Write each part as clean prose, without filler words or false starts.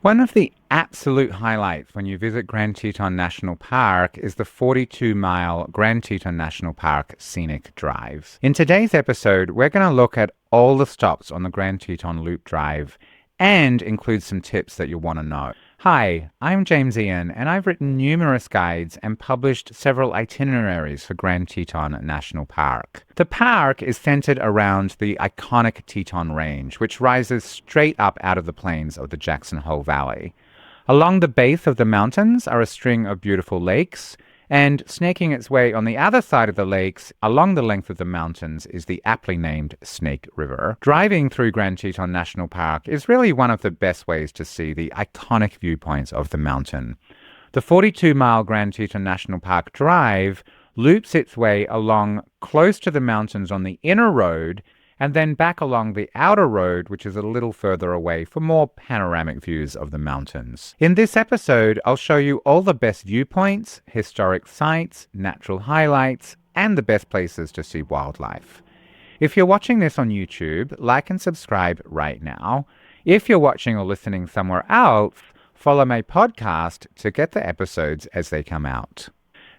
One of the absolute highlights when you visit Grand Teton National Park is the 42-mile Grand Teton National Park Scenic Drive. In today's episode, we're going to look at all the stops on the Grand Teton Loop Drive and include some tips that you'll want to know. Hi, I'm James Ian, and I've written numerous guides and published several itineraries for Grand Teton National Park. The park is centered around the iconic Teton Range, which rises straight up out of the plains of the Jackson Hole Valley. Along the base of the mountains are a string of beautiful lakes, and snaking its way on the other side of the lakes, along the length of the mountains, is the aptly named Snake River. Driving through Grand Teton National Park is really one of the best ways to see the iconic viewpoints of the mountain. The 42-mile Grand Teton National Park Drive loops its way along close to the mountains on the inner road, and then back along the outer road, which is a little further away for more panoramic views of the mountains. In this episode, I'll show you all the best viewpoints, historic sites, natural highlights, and the best places to see wildlife. If you're watching this on YouTube, like and subscribe right now. If you're watching or listening somewhere else, follow my podcast to get the episodes as they come out.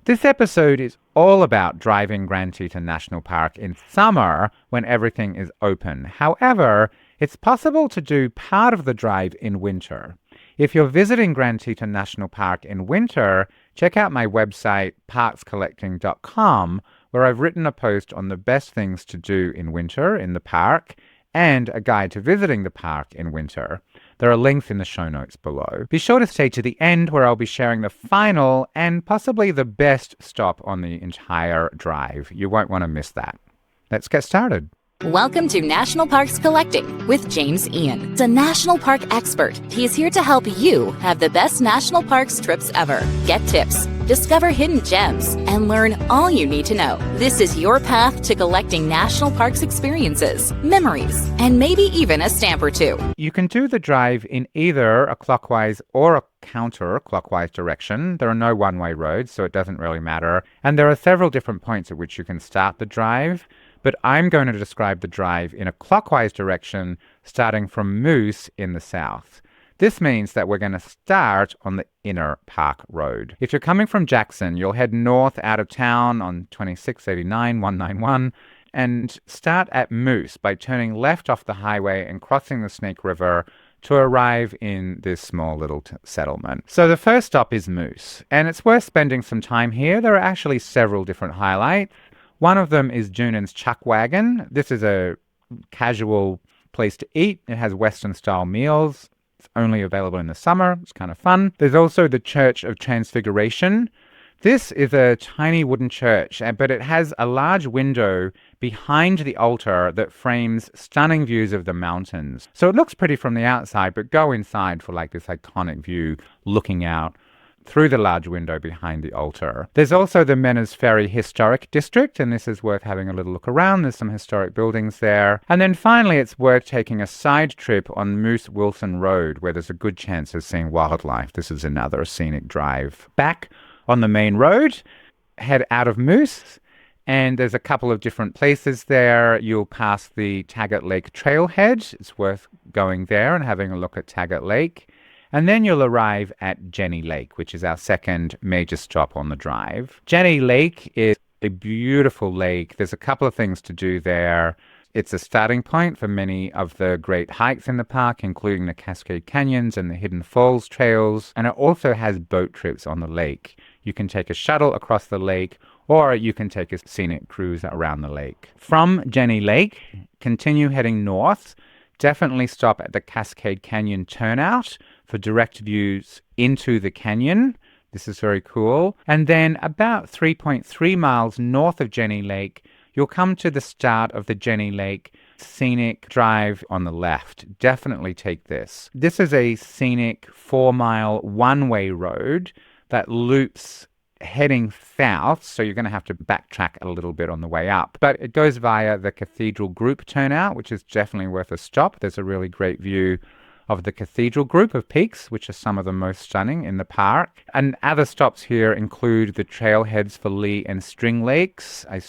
This episode is all about driving Grand Teton National Park in summer when everything is open. However, it's possible to do part of the drive in winter. If you're visiting Grand Teton National Park in winter, check out my website, parkscollecting.com, where I've written a post on the best things to do in winter in the park and a guide to visiting the park in winter. There are links in the show notes below. Be sure to stay to the end where I'll be sharing the final and possibly the best stop on the entire drive. You won't want to miss that. Let's get started. Welcome to National Parks Collecting with James Ian. The national park expert. He is here to help you have the best national parks trips ever. Get tips, discover hidden gems, and learn all you need to know. This is your path to collecting national parks experiences, memories, and maybe even a stamp or two. You can do the drive in either a clockwise or a counter-clockwise direction. There are no one-way roads, so it doesn't really matter. And there are several different points at which you can start the drive. But I'm going to describe the drive in a clockwise direction, starting from Moose in the south. This means that we're going to start on the inner park road. If you're coming from Jackson, you'll head north out of town on 2689 191 and start at Moose by turning left off the highway and crossing the Snake River to arrive in this small little settlement. So the first stop is Moose, and it's worth spending some time here. There are actually several different highlights. One of them is Junan's Chuck Wagon. This is a casual place to eat. It has Western-style meals. It's only available in the summer. It's kind of fun. There's also the Church of Transfiguration. This is a tiny wooden church, but it has a large window behind the altar that frames stunning views of the mountains. So it looks pretty from the outside, but go inside for like this iconic view looking out through the large window behind the altar. There's also the Meners Ferry Historic District, and this is worth having a little look around. There's some historic buildings there. And then finally, it's worth taking a side trip on Moose Wilson Road, where there's a good chance of seeing wildlife. This is another scenic drive. Back on the main road, head out of Moose, and there's a couple of different places there. You'll pass the Taggart Lake Trailhead. It's worth going there and having a look at Taggart Lake. And then you'll arrive at Jenny Lake, which is our second major stop on the drive. Jenny Lake is a beautiful lake. There's a couple of things to do there. It's a starting point for many of the great hikes in the park, including the Cascade Canyons and the Hidden Falls trails. And it also has boat trips on the lake. You can take a shuttle across the lake, or you can take a scenic cruise around the lake. From Jenny Lake, continue heading north. Definitely stop at the Cascade Canyon turnout for direct views into the canyon. This is very cool. And then about 3.3 miles north of Jenny Lake, you'll come to the start of the Jenny Lake Scenic Drive on the left. Definitely take this. This is a scenic 4-mile one-way road that loops heading south, so you're going to have to backtrack a little bit on the way up. But it goes via the Cathedral Group turnout, which is definitely worth a stop. There's a really great view of the Cathedral Group of peaks, which are some of the most stunning in the park. And other stops here include the trailheads for Lee and String Lakes. I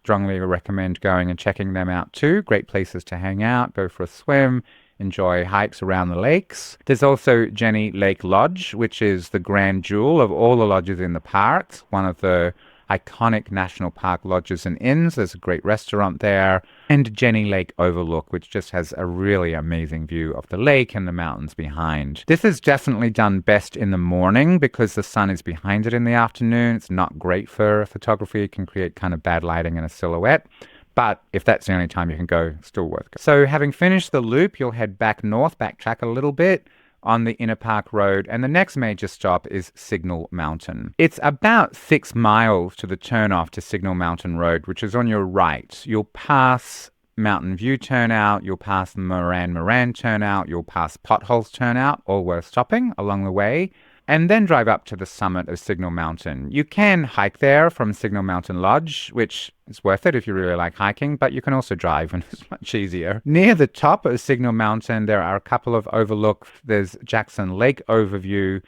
strongly recommend going and checking them out too. Great places to hang out, go for a swim, enjoy hikes around the lakes. There's also Jenny Lake Lodge, which is the grand jewel of all the lodges in the park. It's one of the iconic national park lodges and inns. There's a great restaurant there. And Jenny Lake Overlook, which just has a really amazing view of the lake and the mountains behind. This is definitely done best in the morning because the sun is behind it in the afternoon. It's not great for photography. It can create kind of bad lighting and a silhouette. But if that's the only time you can go, still worth it. So having finished the loop, you'll head back north, backtrack a little bit on the Inner Park Road, and the next major stop is Signal Mountain. It's about 6 miles to the turnoff to Signal Mountain Road, which is on your right. You'll pass Mountain View turnout, you'll pass Moran turnout, you'll pass Potholes turnout, all worth stopping along the way, and then drive up to the summit of Signal Mountain. You can hike there from Signal Mountain Lodge, which is worth it if you really like hiking, but you can also drive and it's much easier. Near the top of Signal Mountain, there are a couple of overlooks. There's Jackson Lake Overview,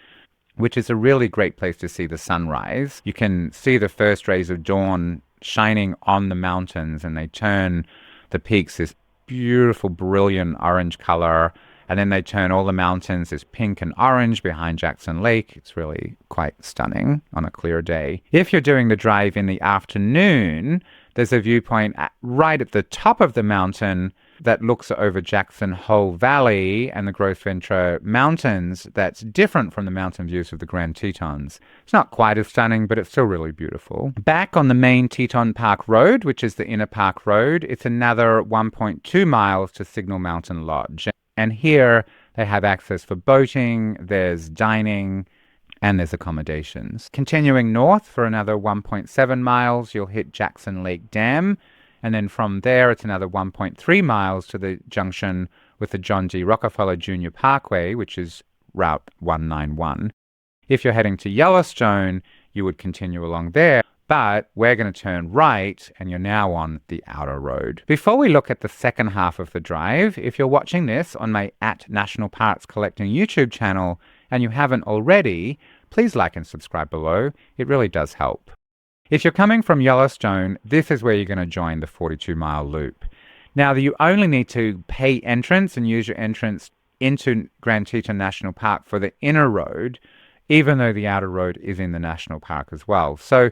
which is a really great place to see the sunrise. You can see the first rays of dawn shining on the mountains, and they turn the peaks this beautiful, brilliant orange color. And then they turn all the mountains this pink and orange behind Jackson Lake. It's really quite stunning on a clear day. If you're doing the drive in the afternoon, there's a viewpoint right at the top of the mountain that looks over Jackson Hole Valley and the Gros Ventre Mountains that's different from the mountain views of the Grand Tetons. It's not quite as stunning, but it's still really beautiful. Back on the main Teton Park Road, which is the Inner Park Road, it's another 1.2 miles to Signal Mountain Lodge. And here they have access for boating, there's dining, and there's accommodations. Continuing north for another 1.7 miles, you'll hit Jackson Lake Dam. And then from there, it's another 1.3 miles to the junction with the John D. Rockefeller Jr. Parkway, which is Route 191. If you're heading to Yellowstone, you would continue along there. But we're going to turn right, and you're now on the outer road. Before we look at the second half of the drive, if you're watching this on my @National Parks Collecting YouTube channel and you haven't already, please like and subscribe below. It really does help. If you're coming from Yellowstone, this is where you're going to join the 42-mile loop. Now, you only need to pay entrance and use your entrance into Grand Teton National Park for the inner road, even though the outer road is in the national park as well. So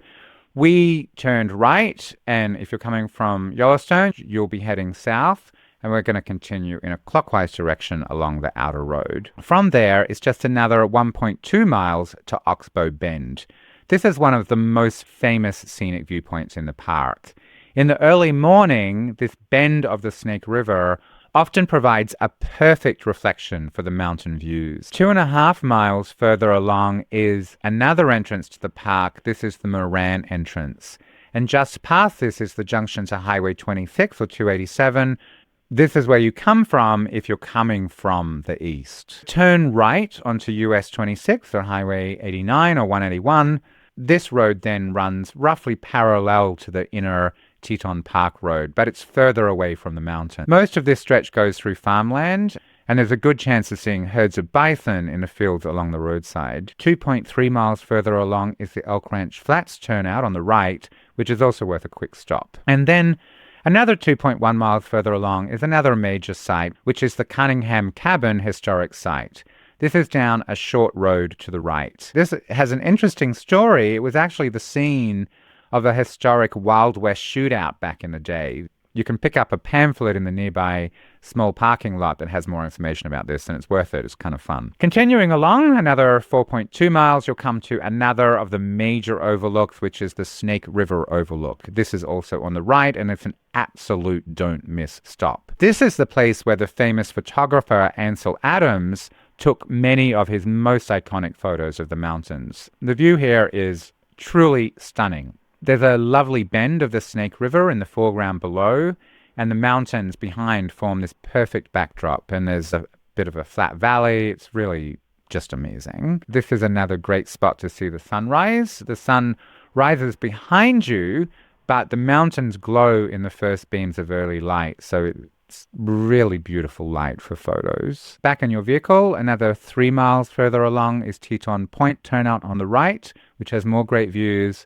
we turned right, and if you're coming from Yellowstone, you'll be heading south, and we're going to continue in a clockwise direction along the outer road. From there, it's just another 1.2 miles to Oxbow Bend. This is one of the most famous scenic viewpoints in the park. In the early morning, this bend of the Snake River often provides a perfect reflection for the mountain views. 2.5 miles further along is another entrance to the park. This is the Moran entrance. And just past this is the junction to Highway 26 or 287. This is where you come from if you're coming from the east. Turn right onto US 26 or Highway 89 or 181. This road then runs roughly parallel to the Inner Teton Park Road, but it's further away from the mountain. Most of this stretch goes through farmland, and there's a good chance of seeing herds of bison in the fields along the roadside. 2.3 miles further along is the Elk Ranch Flats turnout on the right, which is also worth a quick stop. And then another 2.1 miles further along is another major site, which is the Cunningham Cabin Historic Site. This is down a short road to the right. This has an interesting story. It was actually the scene of a historic Wild West shootout back in the day. You can pick up a pamphlet in the nearby small parking lot that has more information about this, and it's worth it. It's kind of fun. Continuing along, another 4.2 miles, you'll come to another of the major overlooks, which is the Snake River Overlook. This is also on the right, and it's an absolute don't miss stop. This is the place where the famous photographer Ansel Adams took many of his most iconic photos of the mountains. The view here is truly stunning. There's a lovely bend of the Snake River in the foreground below, and the mountains behind form this perfect backdrop, and there's a bit of a flat valley. It's really just amazing. This is another great spot to see the sunrise. The sun rises behind you, but the mountains glow in the first beams of early light, so it's really beautiful light for photos. Back in your vehicle, another 3 miles further along is Teton Point turnout on the right, which has more great views.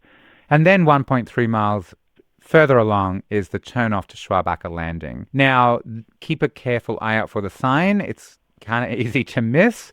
And then 1.3 miles Further along is the turn off to Schwabacher Landing. Now, keep a careful eye out for the sign. It's kind of easy to miss,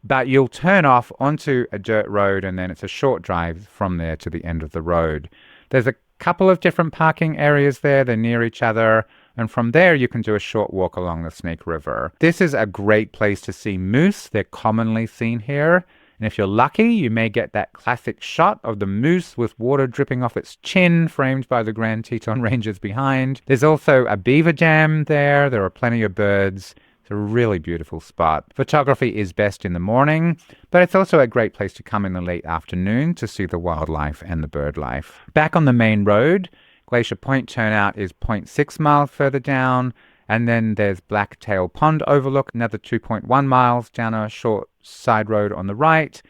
but you'll turn off onto a dirt road and then it's a short drive from there to the end of the road. There's a couple of different parking areas there. They're near each other. And from there, you can do a short walk along the Snake River. This is a great place to see moose. They're commonly seen here. And if you're lucky, you may get that classic shot of the moose with water dripping off its chin, framed by the Grand Teton Ranges behind. There's also a beaver dam there. There are plenty of birds. It's a really beautiful spot. Photography is best in the morning, but it's also a great place to come in the late afternoon to see the wildlife and the bird life. Back on the main road, Glacier Point turnout is 0.6 miles further down, and then there's Blacktail Pond Overlook, another 2.1 miles down a short side road on the right.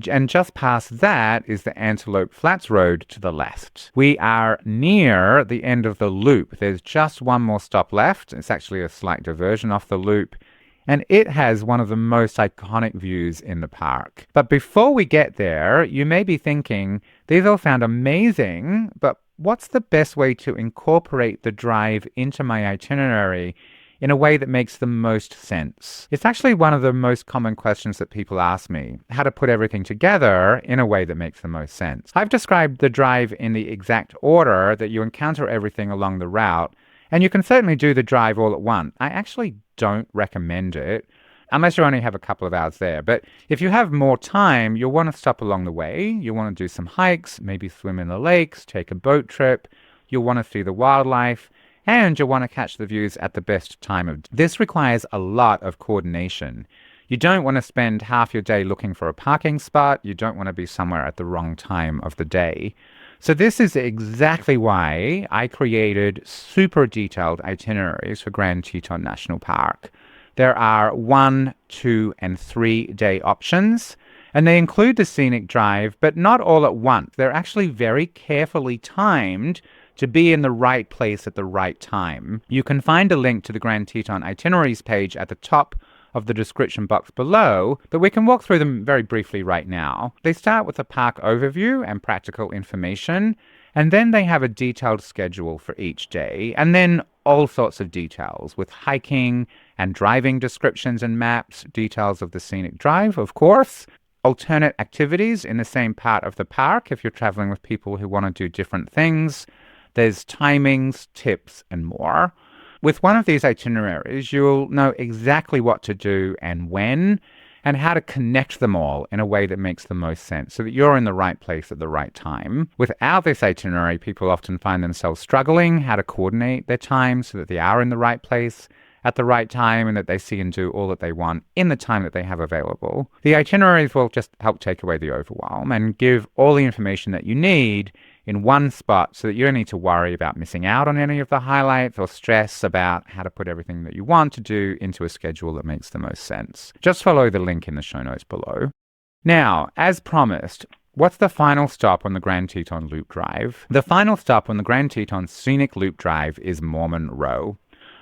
And just past that is the Antelope Flats Road to the left. We are near the end of the loop. There's just one more stop left. It's actually a slight diversion off the loop. And it has one of the most iconic views in the park. But before we get there, you may be thinking, these all sound amazing, but what's the best way to incorporate the drive into my itinerary in a way that makes the most sense? It's actually one of the most common questions that people ask me, how to put everything together in a way that makes the most sense. I've described the drive in the exact order that you encounter everything along the route, and you can certainly do the drive all at once. I actually don't recommend it, unless you only have a couple of hours there. But if you have more time, you'll want to stop along the way. You'll want to do some hikes, maybe swim in the lakes, take a boat trip. You'll want to see the wildlife, and you'll want to catch the views at the best time of day. This requires a lot of coordination. You don't want to spend half your day looking for a parking spot. You don't want to be somewhere at the wrong time of the day. So this is exactly why I created super detailed itineraries for Grand Teton National Park. There are 1, 2, and 3 day options, and they include the scenic drive, but not all at once. They're actually very carefully timed to be in the right place at the right time. You can find a link to the Grand Teton itineraries page at the top of the description box below, but we can walk through them very briefly right now. They start with a park overview and practical information, and then they have a detailed schedule for each day, and then all sorts of details with hiking and driving descriptions and maps, details of the scenic drive, of course, alternate activities in the same part of the park if you're traveling with people who want to do different things. There's timings, tips, and more. With one of these itineraries, you'll know exactly what to do and when, and how to connect them all in a way that makes the most sense so that you're in the right place at the right time. Without this itinerary, people often find themselves struggling how to coordinate their time so that they are in the right place at the right time and that they see and do all that they want in the time that they have available. The itineraries will just help take away the overwhelm and give all the information that you need in one spot so that you don't need to worry about missing out on any of the highlights or stress about how to put everything that you want to do into a schedule that makes the most sense. Just follow the link in the show notes below. Now, as promised, what's the final stop on the Grand Teton Loop Drive? The final stop on the Grand Teton Scenic Loop Drive is Mormon Row.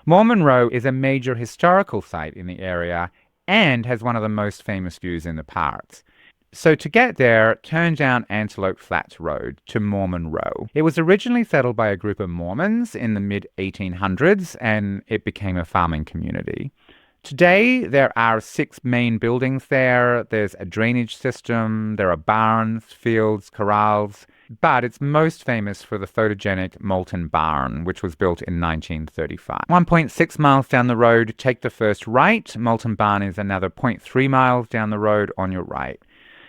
Mormon Row is a major historical site in the area and has one of the most famous views in the park. So to get there, turn down Antelope Flats Road to Mormon Row. It was originally settled by a group of Mormons in the mid-1800s, and it became a farming community. Today, there are 6 main buildings there. There's a drainage system, there are barns, fields, corrals, but it's most famous for the photogenic Molten Barn, which was built in 1935. 1.6 miles down the road, take the first right. Molten Barn is another 0.3 miles down the road on your right.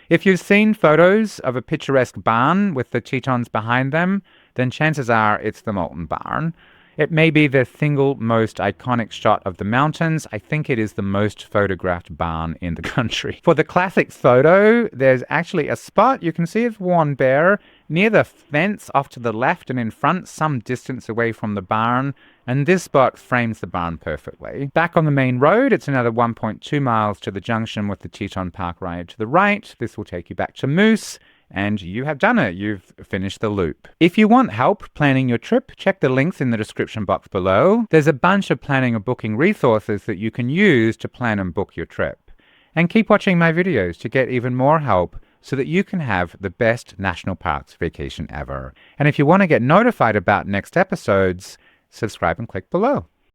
If you've seen photos of a picturesque barn with the Tetons behind them, then chances are it's the Molten Barn. It may be the single most iconic shot of the mountains. I think it is the most photographed barn in the country. For the classic photo, there's actually a spot you can see it's worn bare near the fence off to the left and in front, some distance away from the barn, and this spot frames the barn perfectly. Back on the main road, it's another 1.2 miles to the junction with the Teton Park Ride to the right. This will take you back to Moose, and you have done it. You've finished the loop. If you want help planning your trip, check the links in the description box below. There's a bunch of planning and booking resources that you can use to plan and book your trip. And keep watching my videos to get even more help so that you can have the best national parks vacation ever. And if you want to get notified about next episodes, subscribe and click below.